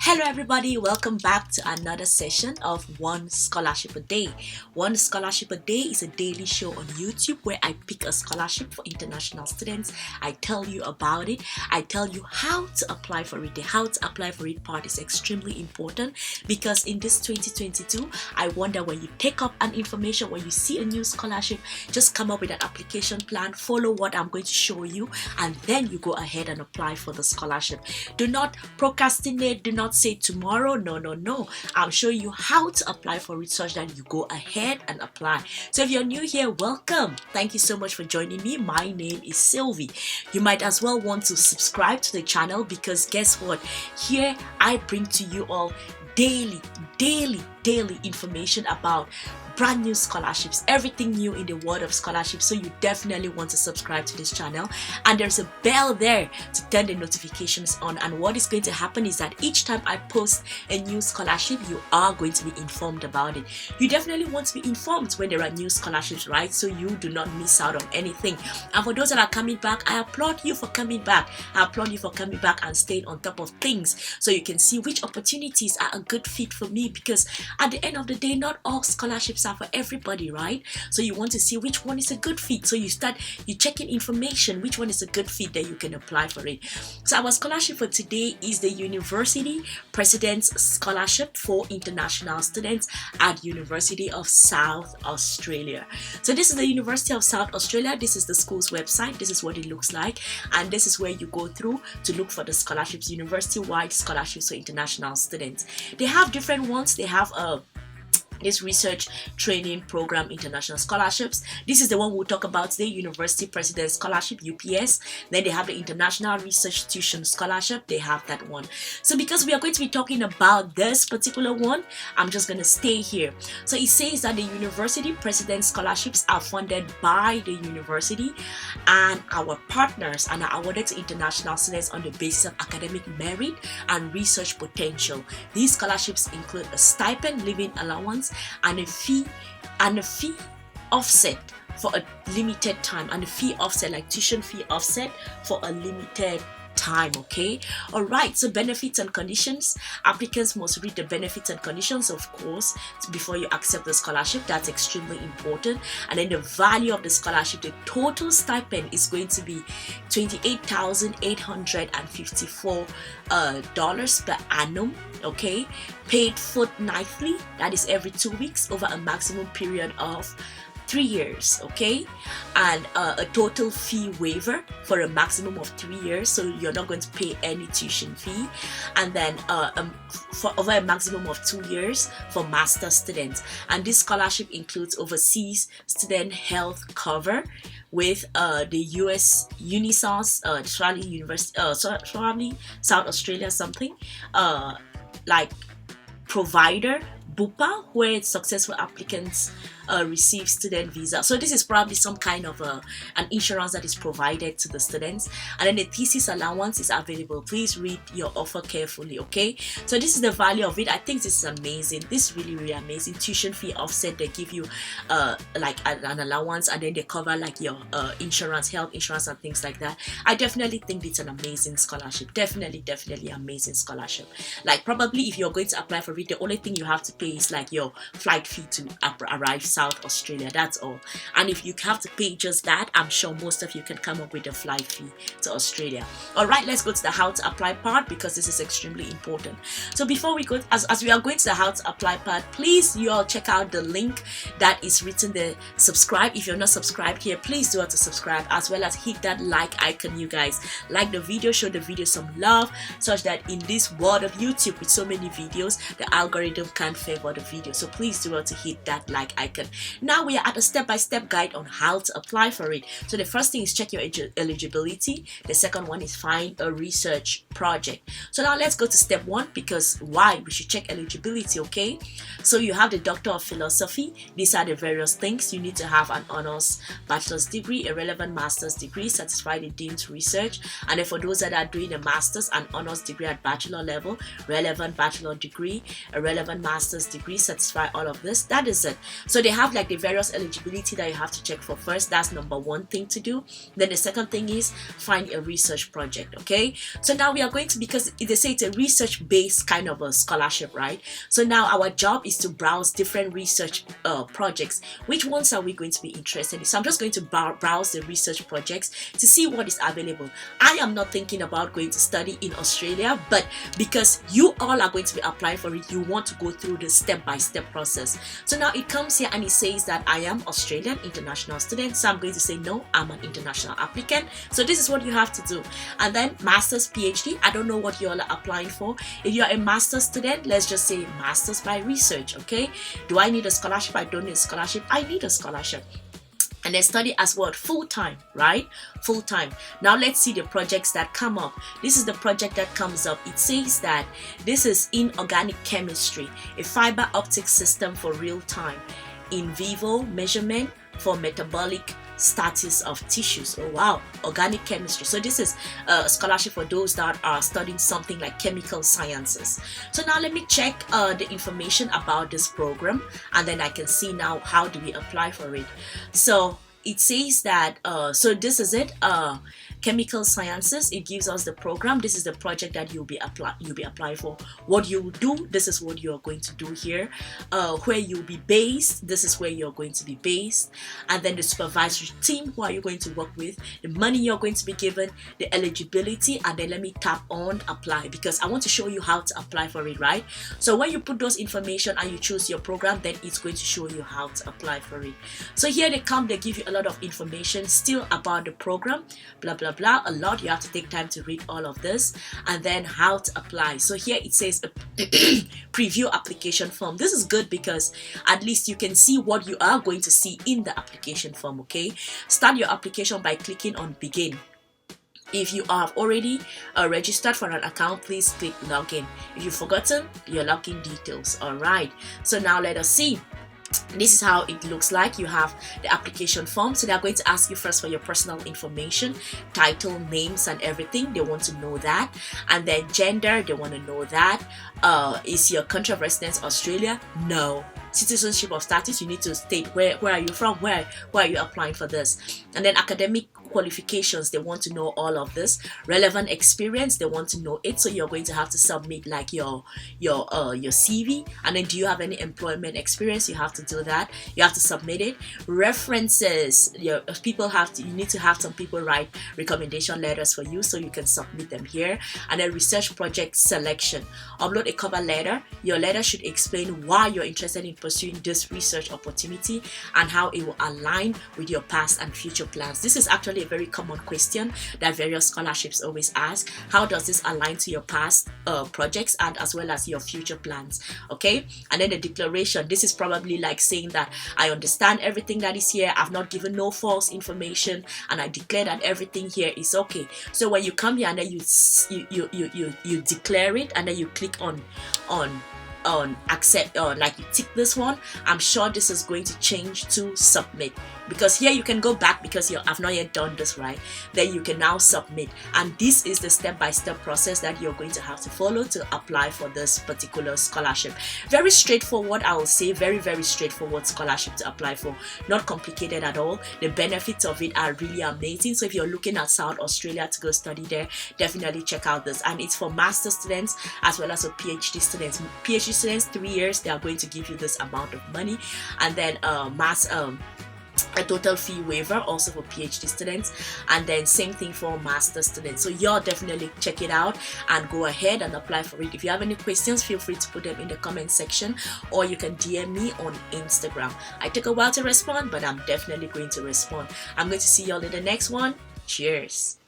Hello everybody, welcome back to another session of One Scholarship a Day. One Scholarship a Day is a daily show on YouTube where I pick a scholarship for international students. I tell you about it. I tell you how to apply for it. The how to apply for it part is extremely important because in this 2022, I wonder when you take up an information, when you see a new scholarship, just come up with an application plan, follow what I'm going to show you, and then you go ahead and apply for the scholarship. Do not procrastinate. Do not say tomorrow. No. I'll show you how to apply for it such that you go ahead and apply. So if you're new here, welcome. Thank you so much for joining me. My name is Sylvie. You might as well want to subscribe to the channel because guess what? Here I bring to you all daily information about brand new scholarships, everything new in the world of scholarships. So you definitely want to subscribe to this channel, and there's a bell there to turn the notifications on. And what is going to happen is that each time I post a new scholarship, you are going to be informed about it. You definitely want to be informed when there are new scholarships, right? So you do not miss out on anything. And for those that are coming back, I applaud you for coming back. I applaud you for coming back and staying on top of things so you can see which opportunities are a good fit for me, because at the end of the day, not all scholarships are for everybody, right? So you want to see which one is a good fit. So you checking information, which one is a good fit that you can apply for it. So our scholarship for today is the University President's Scholarship for international students at University of South Australia. So this is the University of South Australia. This is the school's website. This is what it looks like, and this is where you go through to look for the scholarships, university-wide scholarships for international students. They have different ones. They have this research training program international scholarships. This is the one we'll talk about today, University President Scholarship, UPS. Then they have the International Research Institution Scholarship. They have that one. So because we are going to be talking about this particular one, I'm just going to stay here. So it says that the University President Scholarships are funded by the university, and our partners and are awarded to international students on the basis of academic merit and research potential. These scholarships include a stipend, living allowance, and a fee offset for a limited time, and a fee offset like tuition fee offset for a limited time. Okay, all right. So benefits and conditions. Applicants must read the benefits and conditions, of course, before you accept the scholarship. That's extremely important. And then the value of the scholarship, the total stipend is going to be $28,854 per annum. Okay, paid fortnightly, that is every 2 weeks over a maximum period of 3 years. Okay, and a total fee waiver for a maximum of 3 years, so you're not going to pay any tuition fee. And then for over a maximum of 2 years for master students. And this scholarship includes overseas student health cover with the US UNICEF South Australia something like provider BUPA, where successful applicants receive student visa. So this is probably some kind of an insurance that is provided to the students. And then the thesis allowance is available. Please read your offer carefully. Okay, so this is the value of it. I think this is amazing. This is really amazing. Tuition fee offset, they give you like an allowance, and then they cover like your insurance, health insurance, and things like that. I definitely think it's an amazing scholarship. Definitely amazing scholarship. Like probably if you're going to apply for it, the only thing you have to pay is like your flight fee to arrive South Australia. That's all. And if you have to pay just that, I'm sure most of you can come up with a flight fee to Australia. All right, let's go to the how to apply part because this is extremely important. So before we go, as we are going to the how to apply part, please you all check out the link that is written there. Subscribe if you're not subscribed here. Please do have to subscribe, as well as hit that like icon. You guys like the video, show the video some love, such that in this world of YouTube with so many videos, the algorithm can favor the video. So please do have to hit that like icon. Now we are at a step-by-step guide on how to apply for it. So the first thing is check your eligibility. The second one is find a research project. So now let's go to step 1, because why we should check eligibility. Okay, so you have the Doctor of Philosophy. These are the various things. You need to have an honors bachelor's degree, a relevant master's degree, satisfy the dean's research. And then for those that are doing a master's and honors degree at bachelor level, relevant bachelor degree, a relevant master's degree, satisfy all of this. That is it. So they have like the various eligibility that you have to check for first. That's number one thing to do. Then the second thing is find a research project. Okay, so now we are going to, because they say it's a research based kind of a scholarship, right? So now our job is to browse different research projects. Which ones are we going to be interested in? So I'm just going to browse the research projects to see what is available. I am not thinking about going to study in Australia, but because you all are going to be applying for it, you want to go through the step-by-step process. So now it comes here and it says that I am Australian international student. So I'm going to say no, I'm an international applicant. So this is what you have to do. And then master's, PhD, I don't know what you all are applying for. If you're a master's student, let's just say master's by research. Okay, do I need a scholarship? I don't need a scholarship. I need a scholarship. And then study as what? Full-time, right? Full-time. Now let's see the projects that come up. This is the project that comes up. It says that this is inorganic chemistry, a fiber optic system for real-time in vivo measurement for metabolic status of tissues. Oh wow, organic chemistry. So this is a scholarship for those that are studying something like chemical sciences. So now let me check the information about this program, and then I can see now how do we apply for it. So it says that so this is it, chemical sciences. It gives us the program. This is the project that you'll be applying for. What you do, this is what you're going to do here. Where you'll be based, this is where you're going to be based. And then the supervisory team, who are you going to work with, the money you're going to be given, the eligibility, and then let me tap on apply, because I want to show you how to apply for it, right? So when you put those information and you choose your program, then it's going to show you how to apply for it. So here they come, they give you a lot of information still about the program, blah blah blah, a lot. You have to take time to read all of this, and then how to apply. So here it says a preview application form. This is good because at least you can see what you are going to see in the application form. Okay, start your application by clicking on begin. If you have already registered for an account, please click login. If you've forgotten your login details. All right, so now let us see. This is how it looks like. You have the application form. So they're going to ask you first for your personal information, title, names, and everything. They want to know that. And then gender, they want to know that. Is your country of residence Australia? No. Citizenship or status, you need to state where are you from, where are you applying for this. And then academic qualifications, they want to know all of this. Relevant experience, they want to know it. So you're going to have to submit like your CV. And then do you have any employment experience? You have to do that. You have to submit it. References, you need to have some people write recommendation letters for you, so you can submit them here. And then research project selection, upload a cover letter. Your letter should explain why you're interested in pursuing this research opportunity and how it will align with your past and future plans. This is actually a very common question that various scholarships always ask. How does this align to your past projects and as well as your future plans? Okay, and then the declaration. This is probably like saying that I understand everything that is here. I've not given no false information, and I declare that everything here is okay. So when you come here and then you declare it, and then you click on accept, or like you tick this one, I'm sure this is going to change to submit, because here you can go back because I've not yet done this, right? Then you can now submit, and this is the step-by-step process that you're going to have to follow to apply for this particular scholarship. Very straightforward, I will say. Very, very straightforward scholarship to apply for. Not complicated at all. The benefits of it are really amazing. So if you're looking at South Australia to go study there, definitely check out this. And it's for master students as well as for PhD students. PhD students, 3 years, they are going to give you this amount of money, and then a total fee waiver also for PhD students, and then same thing for master students. So y'all definitely check it out and go ahead and apply for it. If you have any questions, feel free to put them in the comment section, or you can DM me on Instagram. I take a while to respond, but I'm definitely going to respond. I'm going to see y'all in the next one. Cheers.